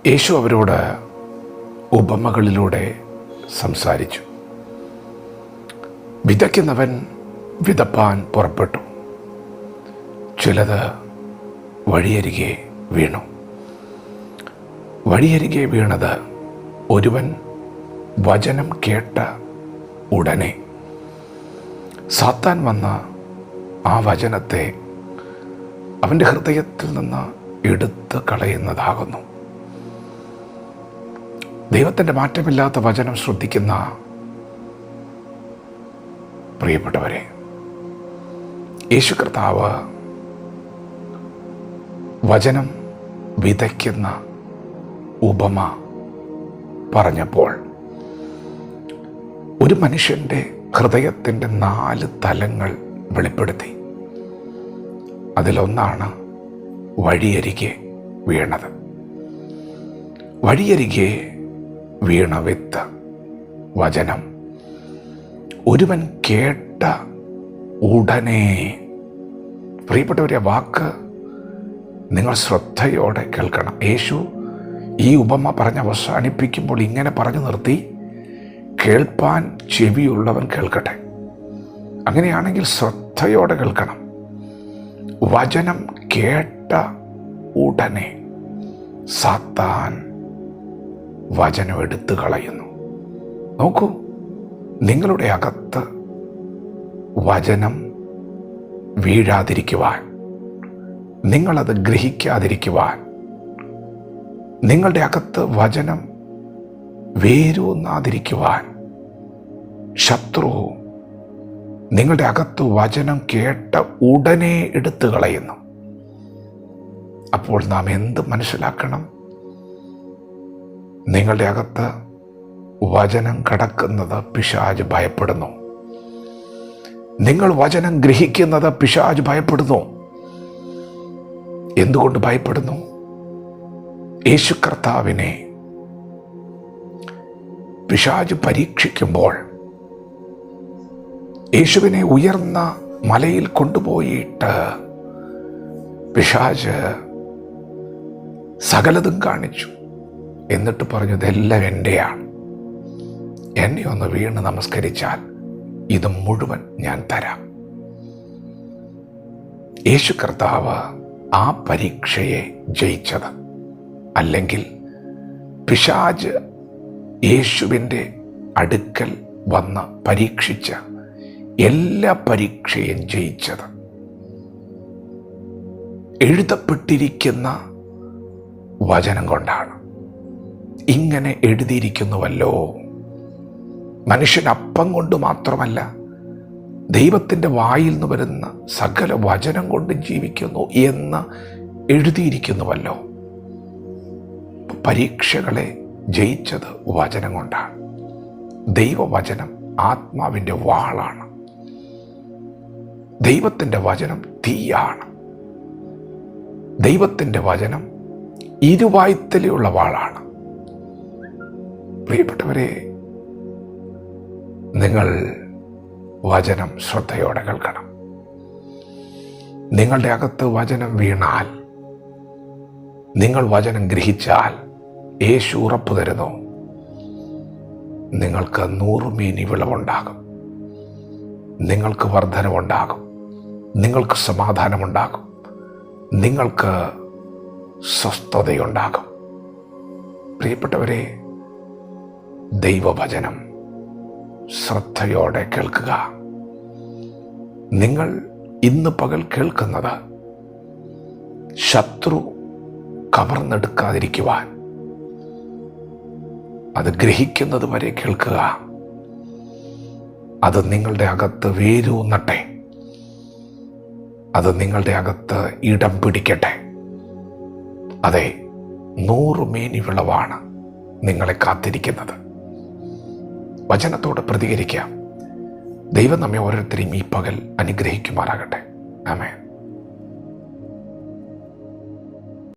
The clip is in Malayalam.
യേശു അവരോട് ഉപമകളിലൂടെ സംസാരിച്ചു. വിതയ്ക്കുന്നവൻ വിതപ്പാൻ പുറപ്പെട്ടു. ചിലത് വഴിയരികെ വീണു. വഴിയരികെ വീണത് ഒരുവൻ വചനം കേട്ട ഉടനെ സാത്താൻ വന്ന ആ വചനത്തെ അവൻ്റെ ഹൃദയത്തിൽ നിന്ന് എടുത്ത് കളയുന്നതാകുന്നു. ദൈവത്തിൻ്റെ മാറ്റമില്ലാത്ത വചനം ശ്രദ്ധിക്കുന്ന പ്രിയപ്പെട്ടവരെ, യേശു കർത്താവ് വചനം വിതയ്ക്കുന്ന ഉപമ പറഞ്ഞപ്പോൾ ഒരു മനുഷ്യൻ്റെ ഹൃദയത്തിൻ്റെ 4 തലങ്ങൾ വെളിപ്പെടുത്തി. അതിലൊന്നാണ് വഴിയരികെ വീണത്. വഴിയരികെ വീണ വിത്ത് വചനം ഒരുവൻ കേട്ട ഉടനെ. പ്രിയപ്പെട്ടവരെ, വാക്ക് നിങ്ങൾ ശ്രദ്ധയോടെ കേൾക്കണം. യേശു ഈ ഉപമ പറഞ്ഞ് അവസാനിപ്പിക്കുമ്പോൾ ഇങ്ങനെ പറഞ്ഞു നിർത്തി, കേൾപ്പാൻ ചെവിയുള്ളവൻ കേൾക്കട്ടെ. അങ്ങനെയാണെങ്കിൽ ശ്രദ്ധയോടെ കേൾക്കണം. വചനം കേട്ട ഉടനെ സാത്താൻ വചനം എടുത്തു കളയുന്നു. നോക്കൂ, നിങ്ങളുടെ അകത്ത് വചനം വീഴാതിരിക്കുവാൻ, നിങ്ങളത് ഗ്രഹിക്കാതിരിക്കുവാൻ, നിങ്ങളുടെ അകത്ത് വചനം വേരൂന്നാതിരിക്കുവാൻ ശത്രു നിങ്ങളുടെ അകത്ത് വചനം കേട്ട ഉടനെ എടുത്തു കളയുന്നു. അപ്പോൾ നാം എന്ത് മനസ്സിലാക്കണം? നിങ്ങളുടെ അകത്ത് വചനം കടക്കുന്നത് പിശാച് ഭയപ്പെടുന്നു. നിങ്ങൾ വചനം ഗ്രഹിക്കുന്നത് പിശാച് ഭയപ്പെടുന്നു. എന്തുകൊണ്ട് ഭയപ്പെടുന്നു? യേശു കർത്താവിനെ പിശാച് പരീക്ഷിക്കുമ്പോൾ, യേശുവിനെ ഉയർന്ന മലയിൽ കൊണ്ടുപോയിട്ട് പിശാച് സകലതും കാണിച്ചു. എന്നിട്ട് പറഞ്ഞു, ഇതെല്ലാം എൻ്റെയാണ്, എന്നെ ഒന്ന് വീണ് നമസ്കരിച്ചാൽ ഇത് മുഴുവൻ ഞാൻ തരാം. യേശു കർത്താവ് ആ പരീക്ഷയെ ജയിച്ചത്, അല്ലെങ്കിൽ പിശാച് യേശുവിൻ്റെ അടുക്കൽ വന്ന് പരീക്ഷിച്ച എല്ലാ പരീക്ഷയും ജയിച്ചത് എഴുതപ്പെട്ടിരിക്കുന്ന വചനം കൊണ്ടാണ്. ഇങ്ങനെ എഴുതിയിരിക്കുന്നുവല്ലോ, മനുഷ്യൻ അപ്പം കൊണ്ട് മാത്രമല്ല ദൈവത്തിൻ്റെ വായിൽ നിന്ന് വരുന്ന സകല വചനം കൊണ്ട് ജീവിക്കുന്നു എന്ന് എഴുതിയിരിക്കുന്നുവല്ലോ. പരീക്ഷകളെ ജയിച്ചത് വചനം കൊണ്ടാണ്. ദൈവവചനം ആത്മാവിൻ്റെ വാളാണ്. ദൈവത്തിൻ്റെ വചനം തീയാണ്. ദൈവത്തിൻ്റെ വചനം ഇരുവായ്ത്തലയുള്ള വാളാണ്. പ്രിയപ്പെട്ടവരെ, നിങ്ങൾ വചനം ശ്രദ്ധയോടെ കേൾക്കണം. നിങ്ങളുടെ അകത്ത് വചനം വീണാൽ, നിങ്ങൾ വചനം ഗ്രഹിച്ചാൽ, യേശു ഉറപ്പു തരുന്നു, നിങ്ങൾക്ക് 100 മേനി വിളവുണ്ടാകും, നിങ്ങൾക്ക് വർധനവുണ്ടാകും, നിങ്ങൾക്ക് സമാധാനമുണ്ടാകും, നിങ്ങൾക്ക് സ്വസ്ഥതയുണ്ടാകും. പ്രിയപ്പെട്ടവരെ, ദൈവവചനം ശ്രദ്ധയോടെ കേൾക്കുക. നിങ്ങൾ ഇന്ന് പകൽ കേൾക്കുന്നത് ശത്രു കവർന്നെടുക്കാതിരിക്കുവാൻ, അത് ഗ്രഹിക്കുന്നത് വരെ കേൾക്കുക. അത് നിങ്ങളുടെ അകത്ത് വേരൂന്നട്ടെ, അത് നിങ്ങളുടെ അകത്ത് ഇടം പിടിക്കട്ടെ. അതെ, 100 മേനി വിളവാണ് നിങ്ങളെ കാത്തിരിക്കുന്നത്. വചനത്തോട് പ്രതികരിക്കാം. ദൈവം നമ്മെ ഓരോരുത്തരെയും ഈ പകൽ അനുഗ്രഹിക്കുമാറാകട്ടെ. ആമേൻ.